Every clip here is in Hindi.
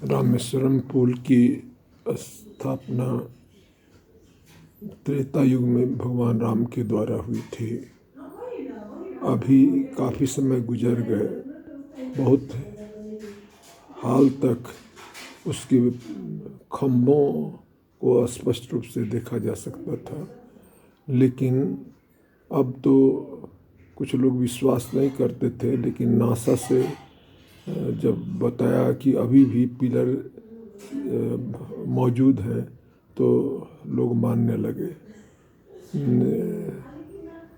रामेश्वरम पुल की स्थापना त्रेता युग में भगवान राम के द्वारा हुई थी। अभी काफ़ी समय गुजर गए, बहुत हाल तक उसके खंभों को स्पष्ट रूप से देखा जा सकता था, लेकिन अब तो कुछ लोग विश्वास नहीं करते थे। लेकिन नासा से जब बताया कि अभी भी पिलर मौजूद हैं तो लोग मानने लगे।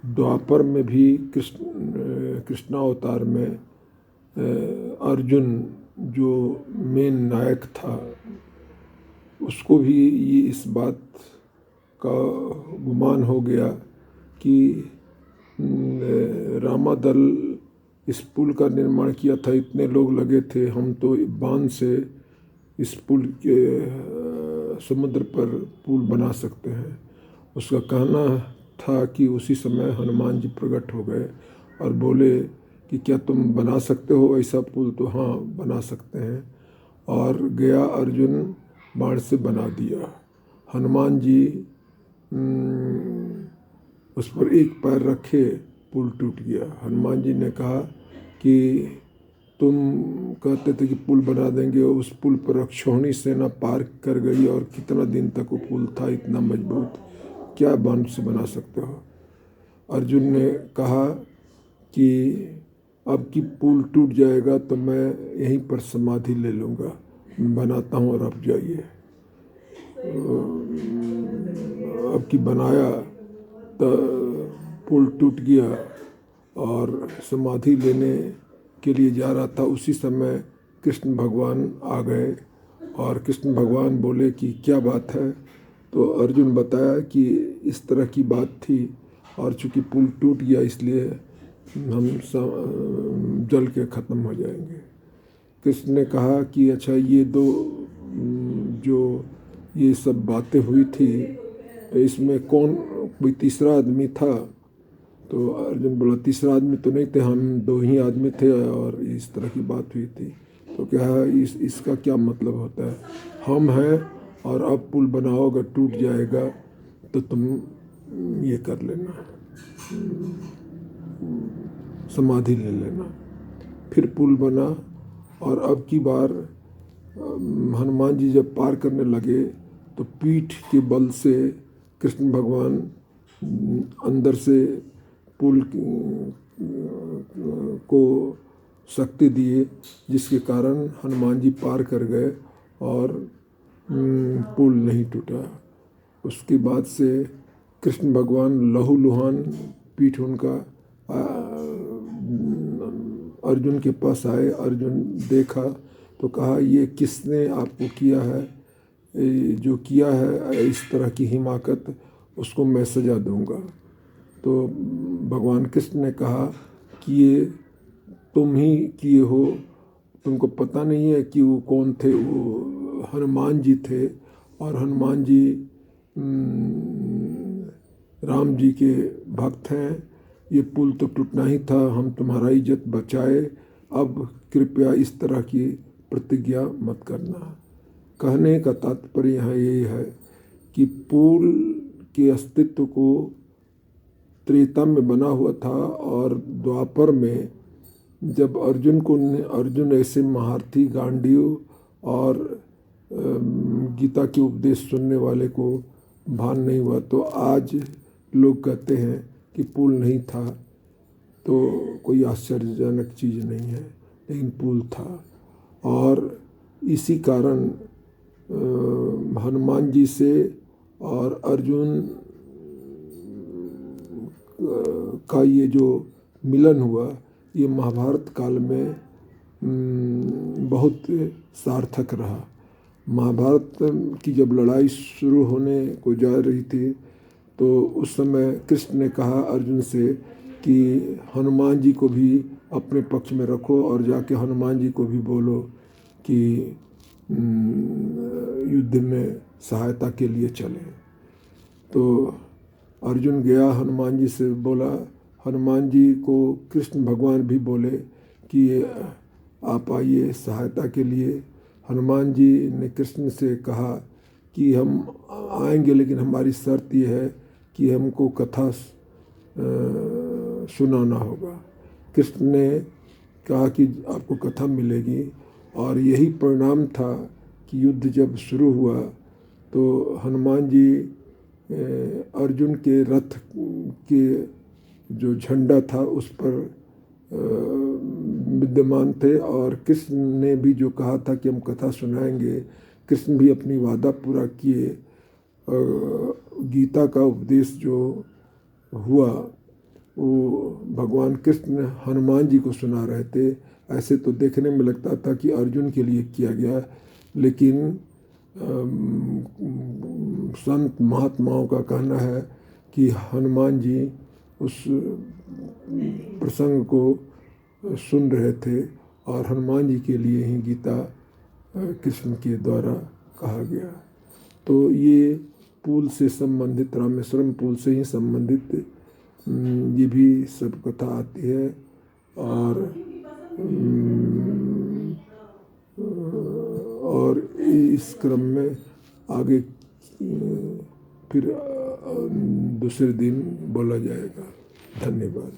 द्वापर में भी कृष्णावतार में अर्जुन जो मेन नायक था, उसको भी ये इस बात का गुमान हो गया कि रामादल इस पुल का निर्माण किया था, इतने लोग लगे थे, हम तो बांध से इस पुल के समुद्र पर पुल बना सकते हैं। उसका कहना था कि उसी समय हनुमान जी प्रकट हो गए और बोले कि क्या तुम बना सकते हो ऐसा पुल? तो हाँ, बना सकते हैं। और गया अर्जुन, बाण से बना दिया। हनुमान जी उस पर एक पैर रखे, पुल टूट गया। हनुमान जी ने कहा कि तुम कहते थे कि पुल बना देंगे, उस पुल पर अक्षौहिणी सेना पार कर गई और कितना दिन तक वो पुल था इतना मजबूत, क्या बाण से बना सकते हो? अर्जुन ने कहा कि अब की पुल टूट जाएगा तो मैं यहीं पर समाधि ले लूँगा, बनाता हूँ और अब जाइए। अब की बनाया तो पुल टूट गया और समाधि लेने के लिए जा रहा था। उसी समय कृष्ण भगवान आ गए और कृष्ण भगवान बोले कि क्या बात है? तो अर्जुन बताया कि इस तरह की बात थी और चूँकि पुल टूट गया इसलिए हम जल के ख़त्म हो जाएंगे। कृष्ण ने कहा कि अच्छा, ये दो जो ये सब बातें हुई थी इसमें कौन कोई तीसरा आदमी था? तो अर्जुन बोला तीसरा आदमी तो नहीं थे, हम दो ही आदमी थे और इस तरह की बात हुई थी। तो क्या है इसका क्या मतलब होता है? हम हैं और अब पुल बनाओगे, टूट जाएगा तो तुम ये कर लेना, समाधि ले लेना। फिर पुल बना और अब की बार हनुमान जी जब पार करने लगे तो पीठ के बल से कृष्ण भगवान अंदर से पुल को शक्ति दिए, जिसके कारण हनुमान जी पार कर गए और पुल नहीं टूटा। उसके बाद से कृष्ण भगवान लहूलुहान पीठ उनका अर्जुन के पास आए। अर्जुन देखा तो कहा ये किसने आपको किया है? जो किया है इस तरह की हिमाकत, उसको मैं सजा दूंगा। तो भगवान कृष्ण ने कहा कि ये तुम ही किए हो, तुमको पता नहीं है कि वो कौन थे? वो हनुमान जी थे और हनुमान जी राम जी के भक्त हैं। ये पुल तो टूटना ही था, हम तुम्हारा इज्जत बचाए, अब कृपया इस तरह की प्रतिज्ञा मत करना। कहने का तात्पर्य यहाँ यही है कि पुल के अस्तित्व को त्रेता में बना हुआ था और द्वापर में जब अर्जुन ऐसे महारथी गांडीव और गीता के उपदेश सुनने वाले को भान नहीं हुआ, तो आज लोग कहते हैं कि पुल नहीं था। तो कोई आश्चर्यजनक चीज़ नहीं है, लेकिन पुल था। और इसी कारण हनुमान जी से और अर्जुन का ये जो मिलन हुआ, ये महाभारत काल में बहुत सार्थक रहा। महाभारत की जब लड़ाई शुरू होने को जा रही थी तो उस समय कृष्ण ने कहा अर्जुन से कि हनुमान जी को भी अपने पक्ष में रखो और जाके हनुमान जी को भी बोलो कि युद्ध में सहायता के लिए चले। तो अर्जुन गया, हनुमान जी से बोला हनुमान जी को कृष्ण भगवान भी बोले कि आप आइए सहायता के लिए। हनुमान जी ने कृष्ण से कहा कि हम आएंगे, लेकिन हमारी शर्त यह है कि हमको कथा सुनाना होगा। कृष्ण ने कहा कि आपको कथा मिलेगी, और यही परिणाम था कि युद्ध जब शुरू हुआ तो हनुमान जी अर्जुन के रथ के जो झंडा था उस पर विद्यमान थे, और कृष्ण ने भी जो कहा था कि हम कथा सुनाएंगे, कृष्ण भी अपनी वादा पूरा किए। गीता का उपदेश जो हुआ वो भगवान कृष्ण हनुमान जी को सुना रहे थे। ऐसे तो देखने में लगता था कि अर्जुन के लिए किया गया, लेकिन संत महात्माओं का कहना है कि हनुमान जी उस प्रसंग को सुन रहे थे, और हनुमान जी के लिए ही गीता कृष्ण के द्वारा कहा गया। तो ये पुल से संबंधित, रामेश्वरम पुल से ही संबंधित ये भी सब कथा आती है। और इस क्रम में आगे फिर दूसरे दिन बोला जाएगा। धन्यवाद।